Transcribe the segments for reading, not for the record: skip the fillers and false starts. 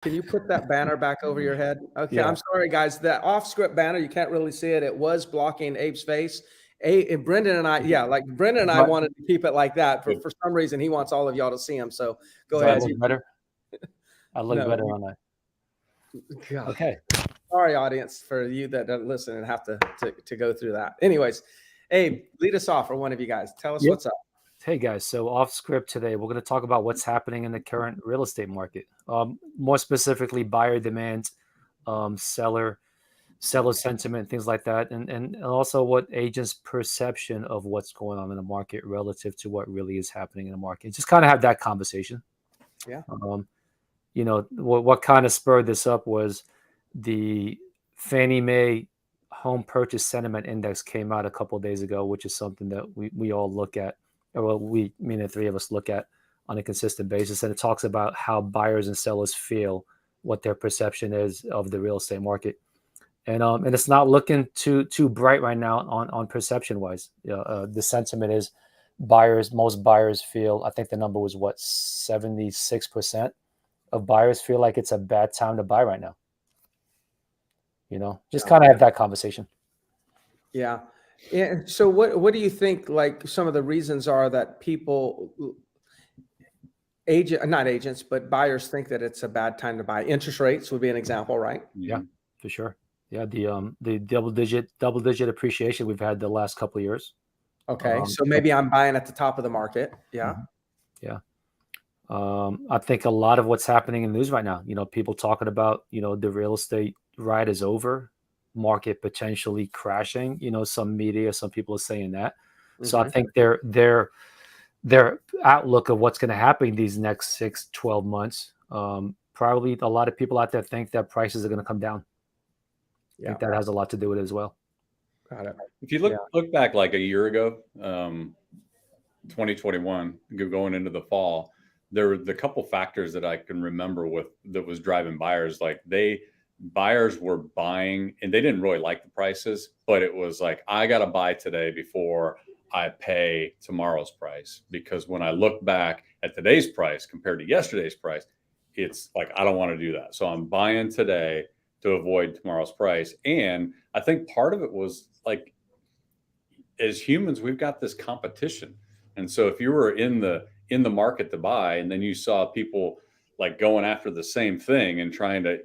Can you put that banner back over your head? Okay, Yeah. I'm sorry, guys. That off-script banner, you can't really see it. It was blocking Abe's face. Brendan and I, like Brendan and I But wanted to keep it like that. For some reason, he wants all of y'all to see him. So go do I ahead. look better? I look better on that. God. Okay. Sorry, audience, for you that don't listen and have to go through that. Anyways, Abe, lead us off for one of you guys. Tell us what's up. Hey guys, so off script today, we're going to talk about what's happening in the current real estate market. More specifically, buyer demand, seller sentiment, things like that, and also what agents' perception of what's going on in the market relative to what really is happening in the market. Just kind of have that conversation. Yeah. What kind of spurred this up was the Fannie Mae Home Purchase Sentiment Index came out a couple of days ago, which is something that we all look at, or well, the three of us look at on a consistent basis, and it talks about how buyers and sellers feel, what their perception is of the real estate market, and it's not looking too bright right now on perception wise. The sentiment is most buyers feel, I think the number was 76% of buyers feel like it's a bad time to buy right now. Just kind of have that conversation. Yeah. And so what do you think, like, some of the reasons are that people, not agents, but buyers think that it's a bad time to buy? Interest rates would be an example, right? Yeah, for sure. Yeah, the double digit appreciation we've had the last couple of years. Okay, so maybe I'm buying at the top of the market. Yeah. Yeah. I think a lot of what's happening in the news right now, people talking about, the real estate ride is over, market potentially crashing. Some media, some people are saying that. So I think their outlook of what's going to happen these next 6-12 months, probably a lot of people out there think that prices are going to come down. I think that has a lot to do with it as well. Got it. If you look back like a year ago, 2021, going into the fall, there were the couple factors that I can remember that was driving buyers. Like buyers were buying and they didn't really like the prices, but it was like, I got to buy today before I pay tomorrow's price. Because when I look back at today's price compared to yesterday's price, it's like, I don't want to do that. So I'm buying today to avoid tomorrow's price. And I think part of it was like, as humans, we've got this competition. And so if you were in the market to buy, and then you saw people like going after the same thing and trying to,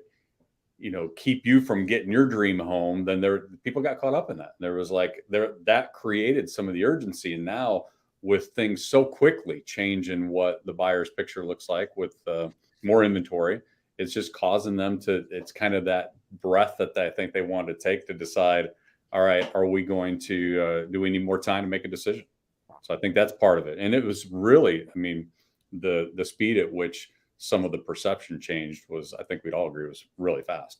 keep you from getting your dream home, then people got caught up in that. There was that created some of the urgency. And now with things so quickly changing what the buyer's picture looks like with more inventory, it's just causing them it's kind of that breath that I think they want to take to decide, all right, are we going to, do we need more time to make a decision? So I think that's part of it. And it was really, the speed at which some of the perception changed was, I think we'd all agree, was really fast.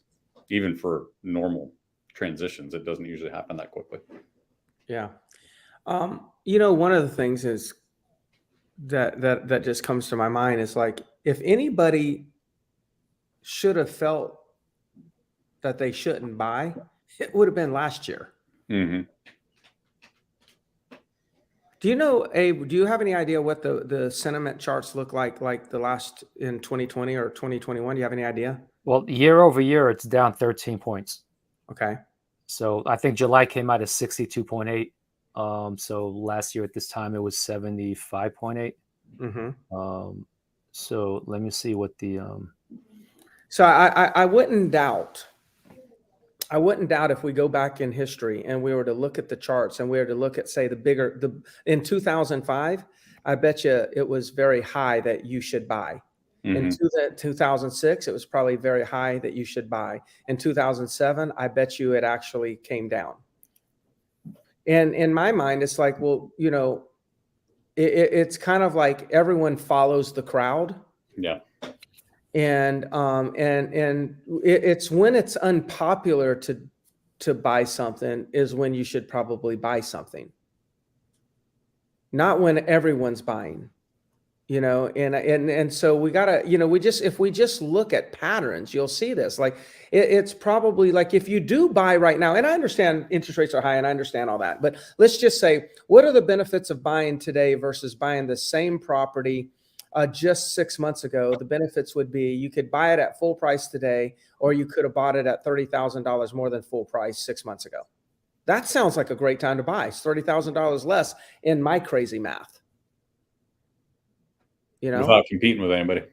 Even for normal transitions, it doesn't usually happen that quickly. Yeah. One of the things is that just comes to my mind is like, if anybody should have felt that they shouldn't buy, it would have been last year. Mm-hmm. Do you know, Abe, do you have any idea what the sentiment charts look like the last in 2020 or 2021? Do you have any idea? Well, year over year, it's down 13 points. Okay. So I think July came out at 62.8. So last year at this time, it was 75.8. Mm-hmm. So let me see what the... So I wouldn't doubt if we go back in history and we were to look at the charts and we were to look at, say, in 2005, I bet you it was very high that you should buy. Mm-hmm. In 2006, it was probably very high that you should buy. In 2007, I bet you it actually came down. And in my mind, it's like, well, it's kind of like everyone follows the crowd. Yeah. And it's when it's unpopular to buy something is when you should probably buy something. Not when everyone's buying, and so we gotta, if we just look at patterns, you'll see this. Like it's probably like if you do buy right now, and I understand interest rates are high and I understand all that, but let's just say, what are the benefits of buying today versus buying the same property just 6 months ago, the benefits would be you could buy it at full price today, or you could have bought it at $30,000 more than full price 6 months ago. That sounds like a great time to buy. It's $30,000 less in my crazy math. You know, without competing with anybody.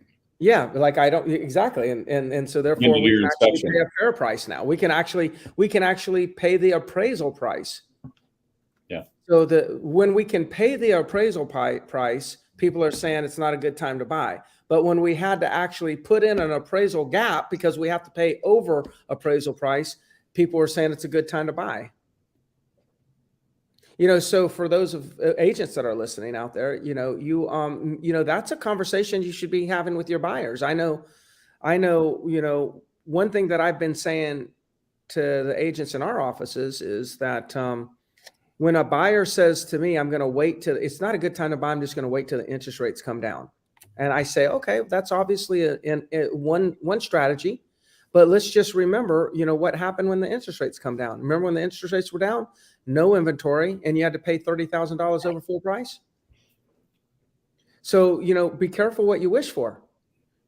yeah, like I don't exactly, and so therefore And to do we your can actually inspection. pay a fair price now. We can actually pay the appraisal price. Yeah. So when we can pay the appraisal price, people are saying it's not a good time to buy. But when we had to actually put in an appraisal gap because we have to pay over appraisal price, people were saying it's a good time to buy. You know, so for those of agents that are listening out there, you know, that's a conversation you should be having with your buyers. I know, you know, one thing that I've been saying to the agents in our offices is that when a buyer says to me, I'm going to wait till it's not a good time to buy, I'm just going to wait till the interest rates come down. And I say, okay, that's obviously one strategy, but let's just remember, you know, what happened when the interest rates come down. Remember when the interest rates were down? No inventory, and you had to pay $30,000 over full price. So, you know, be careful what you wish for,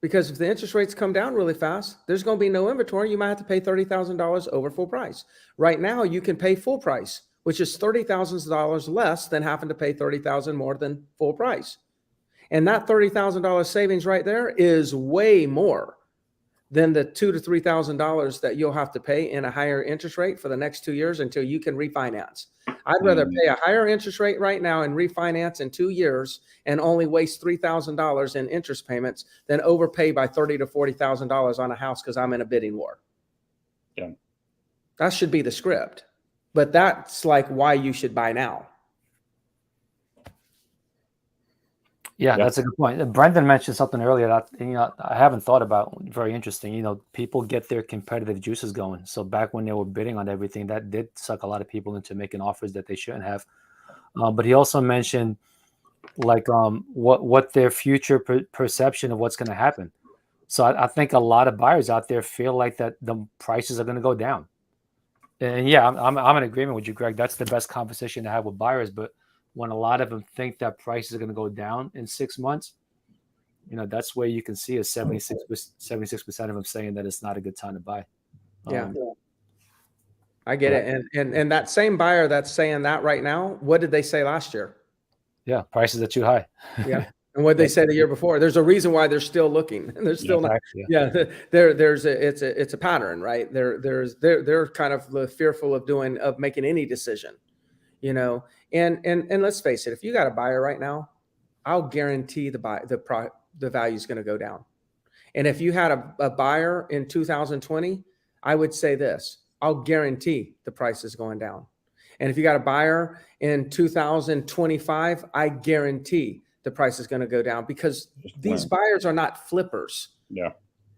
because if the interest rates come down really fast, there's going to be no inventory. You might have to pay $30,000 over full price. Right now, you can pay full price, which is $30,000 less than having to pay $30,000 more than full price. And that $30,000 savings right there is way more than the $2,000 to $3,000 that you'll have to pay in a higher interest rate for the next 2 years until you can refinance. I'd rather pay a higher interest rate right now and refinance in 2 years and only waste $3,000 in interest payments than overpay by $30,000 to $40,000 on a house because I'm in a bidding war. Yeah. That should be the script, but that's like why you should buy now. Yeah, that's a good point. Brendon mentioned something earlier that, you know, I haven't thought about. Very interesting. You know, people get their competitive juices going. So back when they were bidding on everything, that did suck a lot of people into making offers that they shouldn't have. But he also mentioned like what their future perception of what's going to happen. So I think a lot of buyers out there feel like that the prices are going to go down. And yeah, I'm in agreement with you, Greg. That's the best conversation to have with buyers. But when a lot of them think that prices are going to go down in 6 months, you know, that's where you can see a 76% of them saying that it's not a good time to buy. Yeah. I get it. And that same buyer that's saying that right now, what did they say last year? Yeah, prices are too high. Yeah. And what they say the year before? There's a reason why they're still looking. They're still not. Yeah. It's a pattern, right? They're kind of fearful of making any decision, you know. And let's face it, if you got a buyer right now, I'll guarantee the value is going to go down. And if you had a buyer in 2020, I would say this: I'll guarantee the price is going down. And if you got a buyer in 2025, I guarantee the price is going to go down, because these buyers are not flippers. Yeah.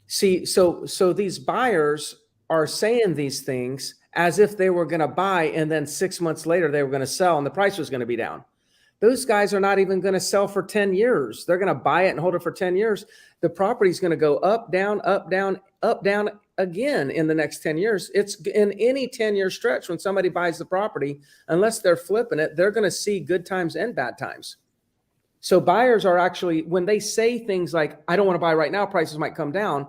See, so these buyers are saying these things as if they were going to buy, and then 6 months later they were going to sell and the price was going to be down. Those guys are not even going to sell for 10 years. They're going to buy it and hold it for 10 years. The property's going to go up, down, up, down, up, down again in the next 10 years. It's in any 10-year stretch when somebody buys the property, unless they're flipping it, they're going to see good times and bad times. So buyers are actually, when they say things like, I don't want to buy right now, prices might come down,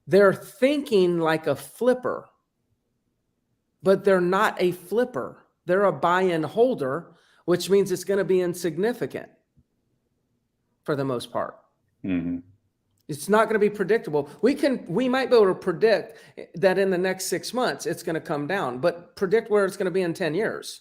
they're thinking like a flipper, but they're not a flipper. They're a buy-in holder, which means it's going to be insignificant for the most part. Mm-hmm. It's not going to be predictable. We might be able to predict that in the next 6 months it's going to come down, but predict where it's going to be in 10 years.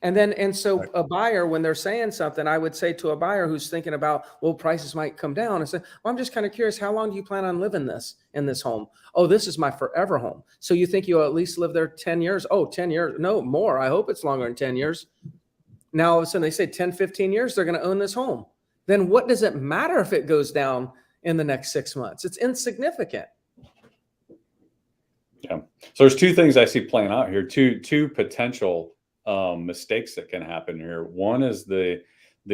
And so a buyer, when they're saying something, I would say to a buyer who's thinking about, well, prices might come down, and say, well, I'm just kind of curious, how long do you plan on living in this home? Oh, this is my forever home. So you think you'll at least live there 10 years? Oh, 10 years. No, more. I hope it's longer than 10 years. Now, all of a sudden they say 10, 15 years, they're going to own this home. Then what does it matter if it goes down in the next 6 months? It's insignificant. Yeah. So there's two things I see playing out here, two potential mistakes that can happen here. One is the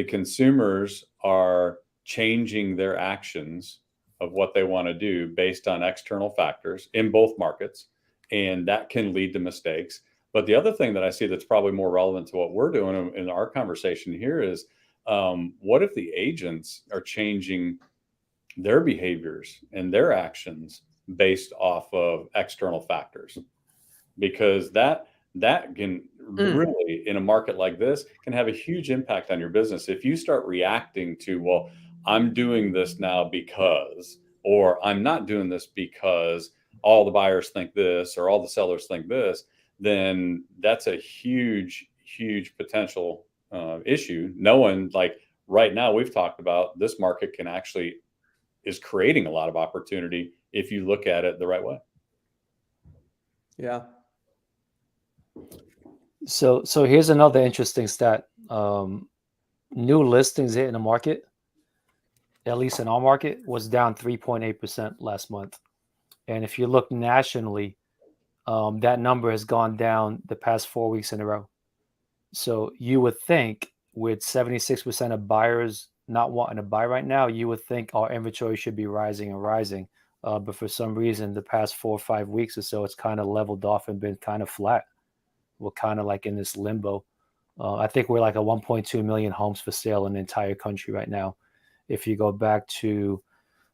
consumers are changing their actions of what they want to do based on external factors in both markets, and that can lead to mistakes. But the other thing that I see that's probably more relevant to what we're doing in our conversation here is what if the agents are changing their behaviors and their actions based off of external factors? Because that can really, in a market like this, can have a huge impact on your business. If you start reacting to, well, I'm doing this now because, or I'm not doing this because all the buyers think this or all the sellers think this, then that's a huge potential issue. Knowing, like, right now we've talked about, this market can actually is creating a lot of opportunity if you look at it the right way. Yeah. So here's another interesting stat. New listings hit in the market, at least in our market, was down 3.8% last month. And if you look nationally, that number has gone down the past 4 weeks in a row. So you would think, with 76% of buyers not wanting to buy right now, you would think our inventory should be rising and rising. But for some reason, the past 4 or 5 weeks or so, it's kind of leveled off and been kind of flat. We're kind of like in this limbo. I think we're like a 1.2 million homes for sale in the entire country right now. If you go back to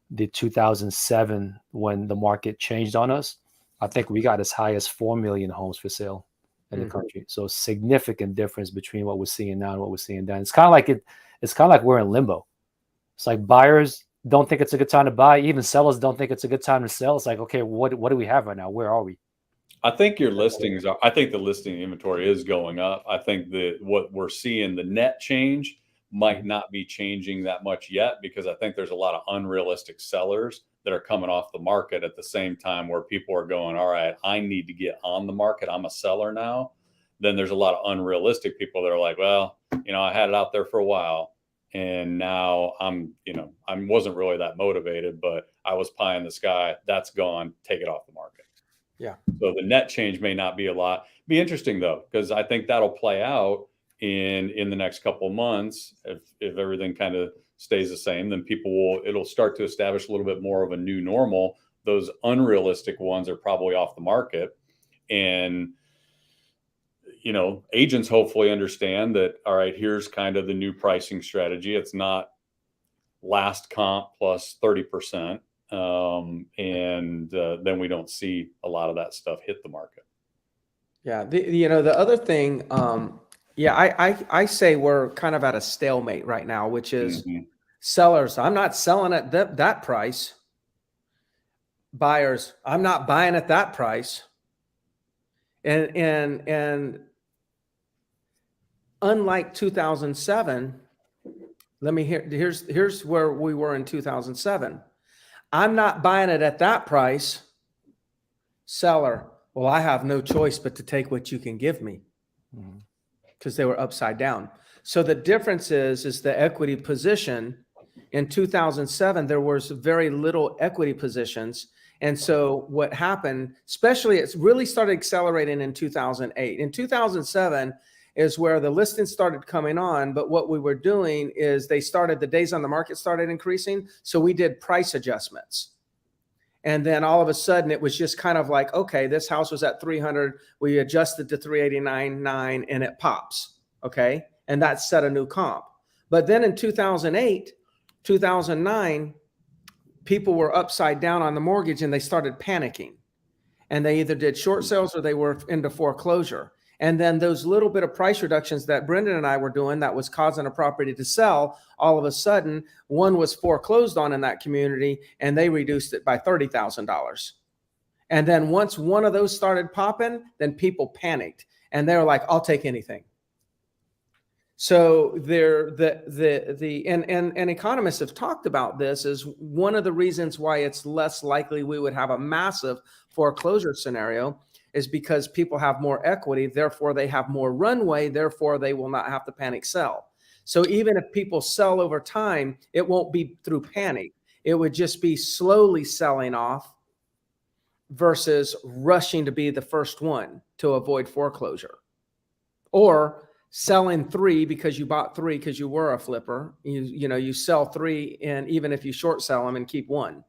the 2007, when the market changed on us, I think we got as high as 4 million homes for sale in the country. So significant difference between what we're seeing now and what we're seeing then. It's kind of like we're in limbo. It's like buyers don't think it's a good time to buy. Even sellers don't think it's a good time to sell. It's like, okay, what do we have right now? Where are we? I think your listings are, I think the listing inventory is going up. I think that what we're seeing, the net change might not be changing that much yet, because I think there's a lot of unrealistic sellers that are coming off the market at the same time, where people are going, all right, I need to get on the market. I'm a seller now. Then there's a lot of unrealistic people that are like, well, I had it out there for a while, and now I wasn't really that motivated, but I was pie in the sky. That's gone. Take it off the market. Yeah. So the net change may not be a lot. Be interesting though, because I think that'll play out in the next couple of months. If everything kind of stays the same, then it'll start to establish a little bit more of a new normal. Those unrealistic ones are probably off the market, and agents hopefully understand that, all right, here's kind of the new pricing strategy. It's not last comp plus 30%. And then we don't see a lot of that stuff hit the market. Yeah. The other thing, I say we're kind of at a stalemate right now, which is sellers, I'm not selling at that price. Buyers, I'm not buying at that price. And unlike 2007, here's where we were in 2007. I'm not buying it at that price. Seller, well, I have no choice but to take what you can give me, because they were upside down. So the difference is the equity position. In 2007, there was very little equity positions. And so what happened, especially, it's really started accelerating in 2008. In 2007 is where the listings started coming on. But what we were doing is the days on the market started increasing. So we did price adjustments. And then all of a sudden it was just kind of like, okay, this house was at 300. We adjusted to 389.9 and it pops. Okay. And that set a new comp. But then in 2008, 2009, people were upside down on the mortgage and they started panicking. And they either did short sales or they were into foreclosure. And then those little bit of price reductions that Brendon and I were doing that was causing a property to sell, all of a sudden, one was foreclosed on in that community and they reduced it by $30,000. And then once one of those started popping, then people panicked and they were like, I'll take anything. So and economists have talked about this as one of the reasons why it's less likely we would have a massive foreclosure scenario is because people have more equity, therefore they have more runway, therefore they will not have to panic sell. So even if people sell over time, it won't be through panic. It would just be slowly selling off versus rushing to be the first one to avoid foreclosure. Or selling 3 because you bought 3 because you were a flipper. You sell 3, and even if you short sell them and keep 1.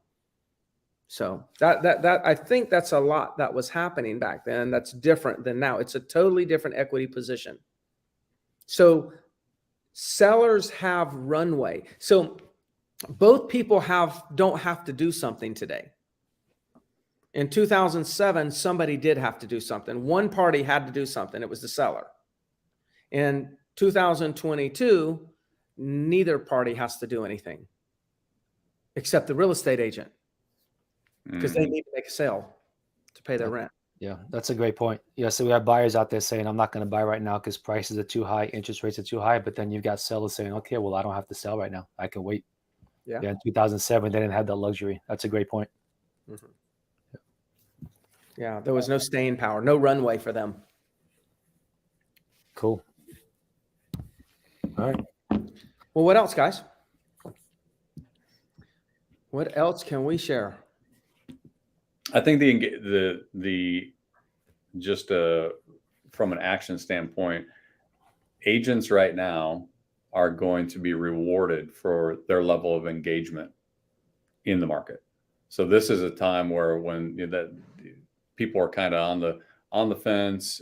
So that I think that's a lot that was happening back then. That's different than now. It's a totally different equity position. So sellers have runway. So both people don't have to do something today. In 2007, somebody did have to do something. One party had to do something. It was the seller. In 2022, neither party has to do anything except the real estate agent, because they need to make a sale to pay their rent. Yeah, that's a great point. Yeah, so we have buyers out there saying, I'm not going to buy right now because prices are too high, interest rates are too high. But then you've got sellers saying, okay, well, I don't have to sell right now. I can wait. Yeah. In 2007, they didn't have that luxury. That's a great point. Mm-hmm. Yeah, there was no staying power, no runway for them. Cool. All right. Well, what else, guys? What else can we share? I think the just from an action standpoint, agents right now are going to be rewarded for their level of engagement in the market. So this is a time where when that people are kind of on the fence,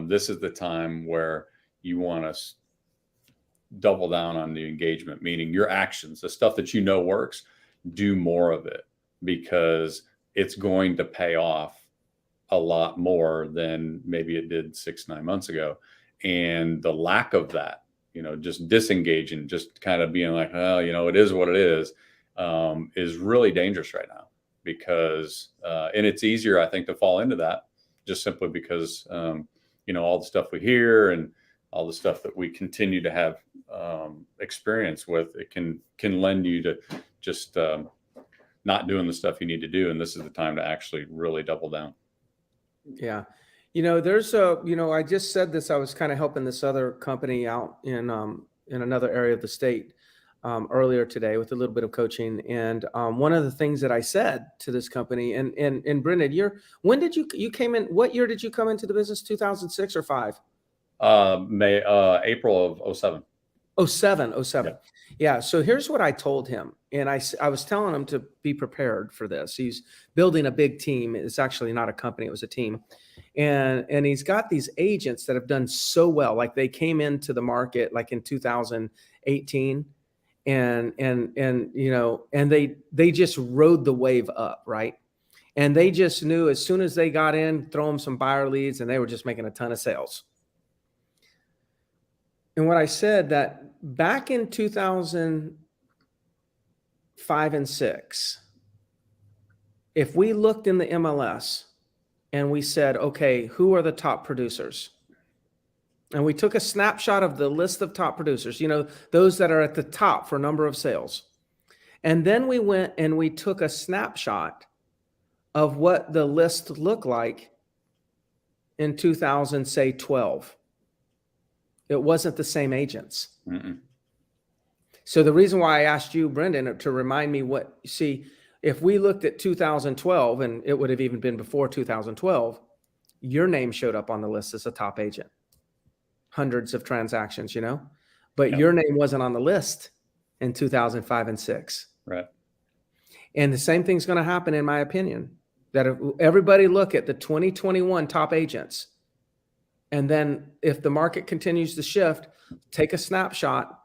this is the time where you want to double down on the engagement, meaning your actions, the stuff that you know works, do more of it, because it's going to pay off a lot more than maybe it did 6-9 months ago. And the lack of that, just disengaging, just kind of being like, well, it is what it is really dangerous right now, because, and it's easier, I think, to fall into that just simply because, all the stuff we hear and all the stuff that we continue to have experience with, it can lend you to just not doing the stuff you need to do. And this is the time to actually really double down. Yeah. There's I just said this, I was kind of helping this other company out in another area of the state earlier today with a little bit of coaching. And one of the things that I said to this company, and Brendon, when did you came in, what year did you come into the business? 2006 or 5? April of 07. 07. Yeah. Yeah. So here's what I told him. And I was telling him to be prepared for this. He's building a big team. It's actually not a company. It was a team. And he's got these agents that have done so well. Like they came into the market like in 2018 and they just rode the wave up. Right. And they just knew as soon as they got in, throw them some buyer leads, and they were just making a ton of sales. And what I said that back in 2005 and 6, if we looked in the MLS and we said, okay, who are the top producers? And we took a snapshot of the list of top producers, those that are at the top for number of sales. And then we went and we took a snapshot of what the list looked like in 2012. It wasn't the same agents. Mm-mm. So the reason why I asked you, Brendon, to remind me if we looked at 2012, and it would have even been before 2012, your name showed up on the list as a top agent. Hundreds of transactions, but your name wasn't on the list in 2005 and 6. Right. And the same thing's going to happen, in my opinion, that if everybody look at the 2021 top agents, and then if the market continues to shift, take a snapshot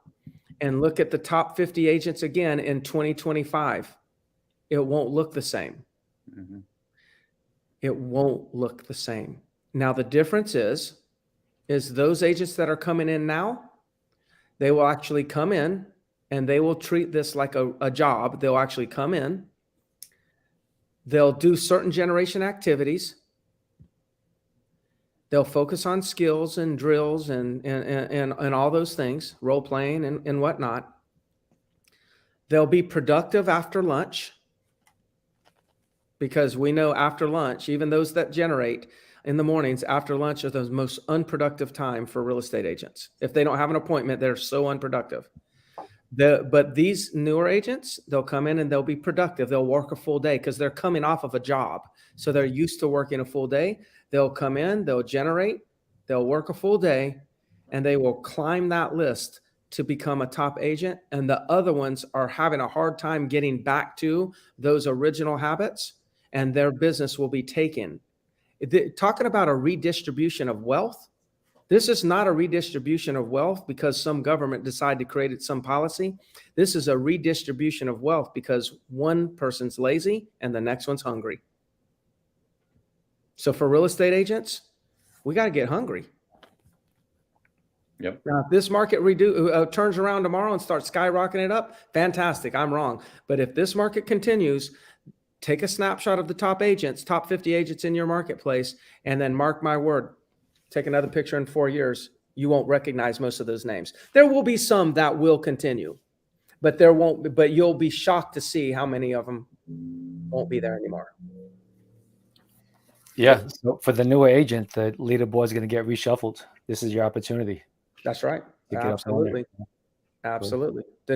and look at the top 50 agents again in 2025. It won't look the same. Mm-hmm. It won't look the same. Now, the difference is those agents that are coming in now, they will actually come in and they will treat this like a job. They'll actually come in. They'll do certain generation activities. They'll focus on skills and drills and all those things, role playing and whatnot. They'll be productive after lunch, because we know after lunch, even those that generate in the mornings after lunch are the most unproductive time for real estate agents. If they don't have an appointment, they're so unproductive. But these newer agents, they'll come in and they'll be productive. They'll work a full day because they're coming off of a job. So they're used to working a full day. They'll come in, they'll generate, they'll work a full day, and they will climb that list to become a top agent. And the other ones are having a hard time getting back to those original habits, and their business will be taken. Talking about a redistribution of wealth, This is not a redistribution of wealth because some government decided to create some policy. This is a redistribution of wealth because one person's lazy and the next one's hungry. So for real estate agents, we got to get hungry. Yep. Now, if this market turns around tomorrow and starts skyrocketing it up, fantastic. I'm wrong. But if this market continues, take a snapshot of the top agents, top 50 agents in your marketplace, and then mark my word, take another picture in 4 years. You won't recognize most of those names. There will be some that will continue, but there won't. But you'll be shocked to see how many of them won't be there anymore. Yeah. So for the newer agent, the leaderboard is going to get reshuffled. This is your opportunity. That's right. To get up on Absolutely. Absolutely. The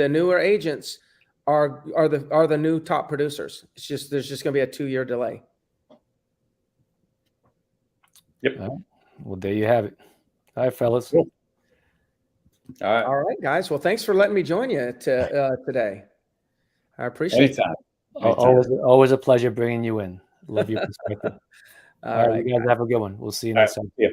newer agents are the new top producers. It's just there's just going to be a 2-year delay. Yep. Well, there you have it. All right, fellas. Cool. All right. All right, guys. Well, thanks for letting me join you today. I appreciate it. Anytime. Always a pleasure bringing you in. Love your perspective. All right, you guys have a good one. We'll see you next time. See ya.